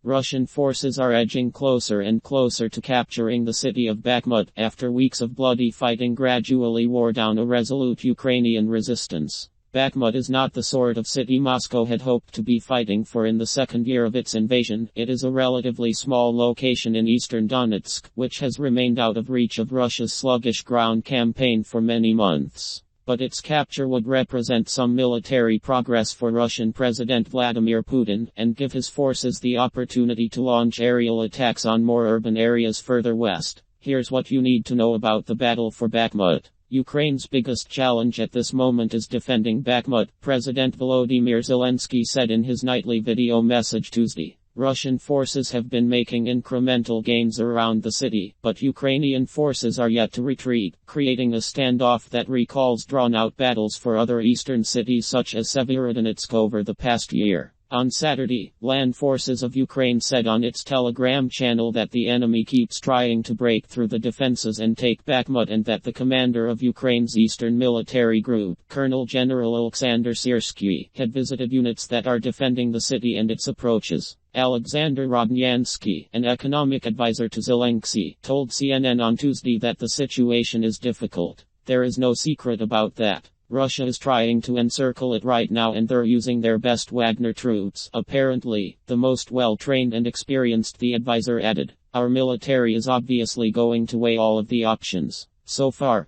Russian forces are edging closer and closer to capturing the city of Bakhmut after weeks of bloody fighting gradually wore down a resolute Ukrainian resistance. Bakhmut is not the sort of city Moscow had hoped to be fighting for in the second year of its invasion. It is a relatively small location in eastern Donetsk, which has remained out of reach of Russia's sluggish ground campaign for many months. But its capture would represent some military progress for Russian President Vladimir Putin, and give his forces the opportunity to launch aerial attacks on more urban areas further west. Here's what you need to know about the battle for Bakhmut. Ukraine's biggest challenge at this moment is defending Bakhmut, President Volodymyr Zelensky said in his nightly video message Tuesday. Russian forces have been making incremental gains around the city, but Ukrainian forces are yet to retreat, creating a standoff that recalls drawn-out battles for other eastern cities such as Severodonetsk over the past year. On Saturday, land forces of Ukraine said on its Telegram channel that the enemy keeps trying to break through the defenses and take Bakhmut, and that the commander of Ukraine's Eastern Military Group, Colonel General Alexander Syrsky, had visited units that are defending the city and its approaches. Alexander Rodnyansky, an economic advisor to Zelensky, told CNN on Tuesday that the situation is difficult. There is no secret about that. Russia is trying to encircle it right now, and they're using their best Wagner troops, apparently, the most well-trained and experienced, the advisor added. Our military is obviously going to weigh all of the options. So far,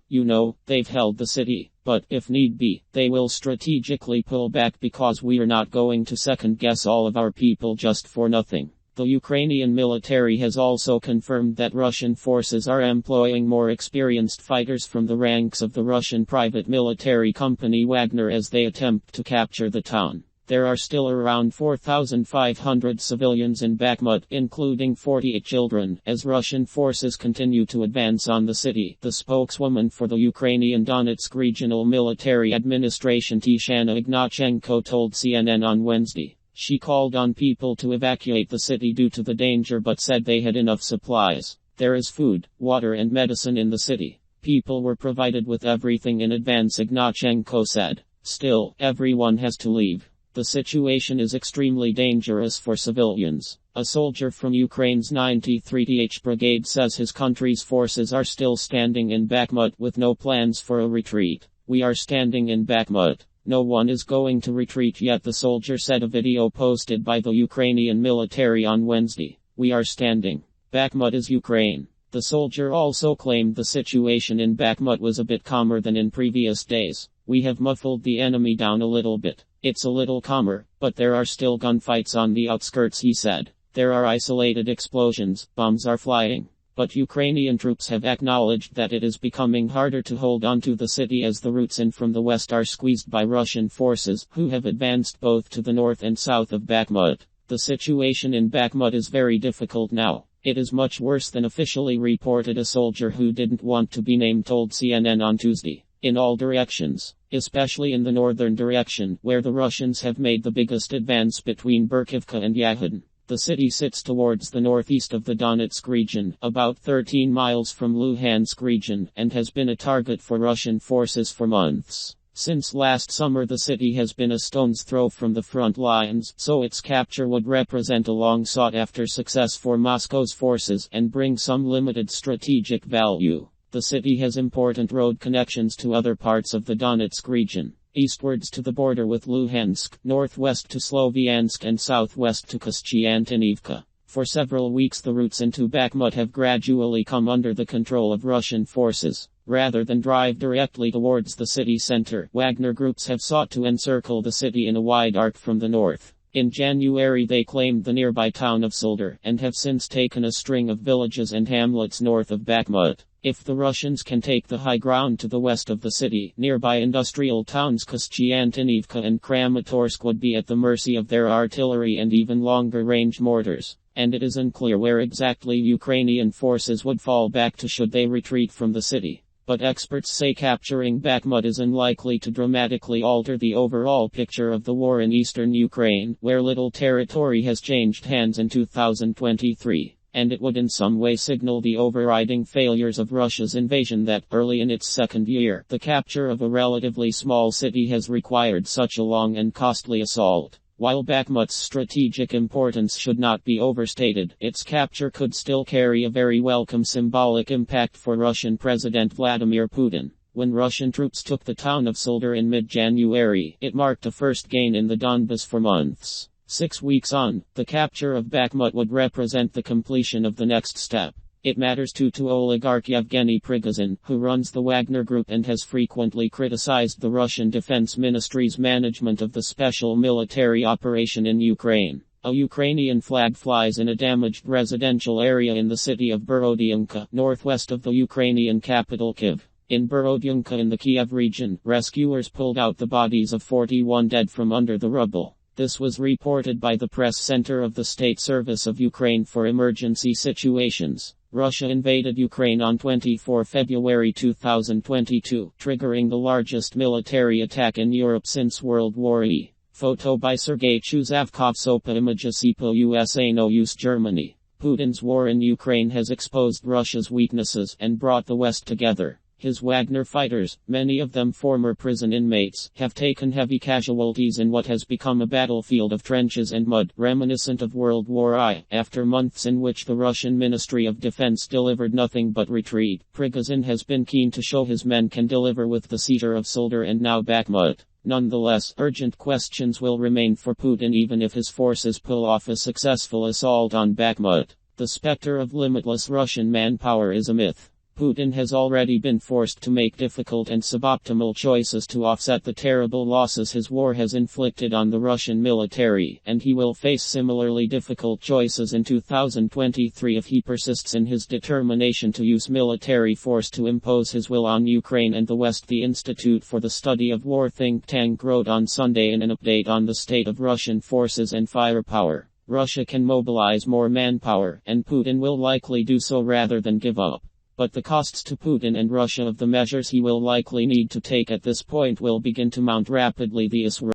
they've held the city, but if need be, they will strategically pull back because we are not going to second-guess all of our people just for nothing. The Ukrainian military has also confirmed that Russian forces are employing more experienced fighters from the ranks of the Russian private military company Wagner as they attempt to capture the town. There are still around 4,500 civilians in Bakhmut, including 48 children, as Russian forces continue to advance on the city, the spokeswoman for the Ukrainian Donetsk Regional Military Administration Tishana Ignachenko told CNN on Wednesday. She called on people to evacuate the city due to the danger, but said they had enough supplies. There is food, water and medicine in the city. People were provided with everything in advance, Ignachenko said. Still, everyone has to leave. The situation is extremely dangerous for civilians. A soldier from Ukraine's 93th Brigade says his country's forces are still standing in Bakhmut with no plans for a retreat. We are standing in Bakhmut. No one is going to retreat yet, the soldier said, a video posted by the Ukrainian military on Wednesday. We are standing. Bakhmut is Ukraine. The soldier also claimed the situation in Bakhmut was a bit calmer than in previous days. We have muffled the enemy down a little bit. It's a little calmer, but there are still gunfights on the outskirts, he said. There are isolated explosions, bombs are flying. But Ukrainian troops have acknowledged that it is becoming harder to hold onto the city as the routes in from the west are squeezed by Russian forces, who have advanced both to the north and south of Bakhmut. The situation in Bakhmut is very difficult now. It is much worse than officially reported, a soldier who didn't want to be named told CNN on Tuesday. In all directions, especially in the northern direction, where the Russians have made the biggest advance between Berkivka and Yahudin. The city sits towards the northeast of the Donetsk region, about 13 miles from Luhansk region, and has been a target for Russian forces for months. Since last summer, the city has been a stone's throw from the front lines, so its capture would represent a long sought-after success for Moscow's forces and bring some limited strategic value. The city has important road connections to other parts of the Donetsk region. Eastwards to the border with Luhansk, northwest to Sloviansk and southwest to Kostyantynivka. For several weeks the routes into Bakhmut have gradually come under the control of Russian forces. Rather than drive directly towards the city center, Wagner groups have sought to encircle the city in a wide arc from the north. In January they claimed the nearby town of Soledar, and have since taken a string of villages and hamlets north of Bakhmut. If the Russians can take the high ground to the west of the city, nearby industrial towns Kostyantynivka and Kramatorsk would be at the mercy of their artillery and even longer-range mortars. And it is unclear where exactly Ukrainian forces would fall back to should they retreat from the city. But experts say capturing Bakhmut is unlikely to dramatically alter the overall picture of the war in eastern Ukraine, where little territory has changed hands in 2023. And it would in some way signal the overriding failures of Russia's invasion that, early in its second year, the capture of a relatively small city has required such a long and costly assault. While Bakhmut's strategic importance should not be overstated, its capture could still carry a very welcome symbolic impact for Russian President Vladimir Putin. When Russian troops took the town of Soledar in mid-January, it marked a first gain in the Donbas for months. 6 weeks on, the capture of Bakhmut would represent the completion of the next step. It matters too to oligarch Yevgeny Prigozhin, who runs the Wagner Group and has frequently criticized the Russian Defense Ministry's management of the special military operation in Ukraine. A Ukrainian flag flies in a damaged residential area in the city of Borodyanka, northwest of the Ukrainian capital Kyiv. In Borodyanka in the Kiev region, rescuers pulled out the bodies of 41 dead from under the rubble. This was reported by the press center of the State Service of Ukraine for Emergency Situations. Russia invaded Ukraine on 24 February 2022, triggering the largest military attack in Europe since World War I. Photo by Sergei Chuzavkov. Sopa images Sipo USA No Use Germany. Putin's war in Ukraine has exposed Russia's weaknesses and brought the West together. His Wagner fighters, many of them former prison inmates, have taken heavy casualties in what has become a battlefield of trenches and mud, reminiscent of World War I. After months in which the Russian Ministry of Defense delivered nothing but retreat, Prigozhin has been keen to show his men can deliver with the seizure of Soledar and now Bakhmut. Nonetheless, urgent questions will remain for Putin even if his forces pull off a successful assault on Bakhmut. The specter of limitless Russian manpower is a myth. Putin has already been forced to make difficult and suboptimal choices to offset the terrible losses his war has inflicted on the Russian military, and he will face similarly difficult choices in 2023 if he persists in his determination to use military force to impose his will on Ukraine and the West. The Institute for the Study of War think tank wrote on Sunday in an update on the state of Russian forces and firepower. Russia can mobilize more manpower, and Putin will likely do so rather than give up. But the costs to Putin and Russia of the measures he will likely need to take at this point will begin to mount rapidly. The Israel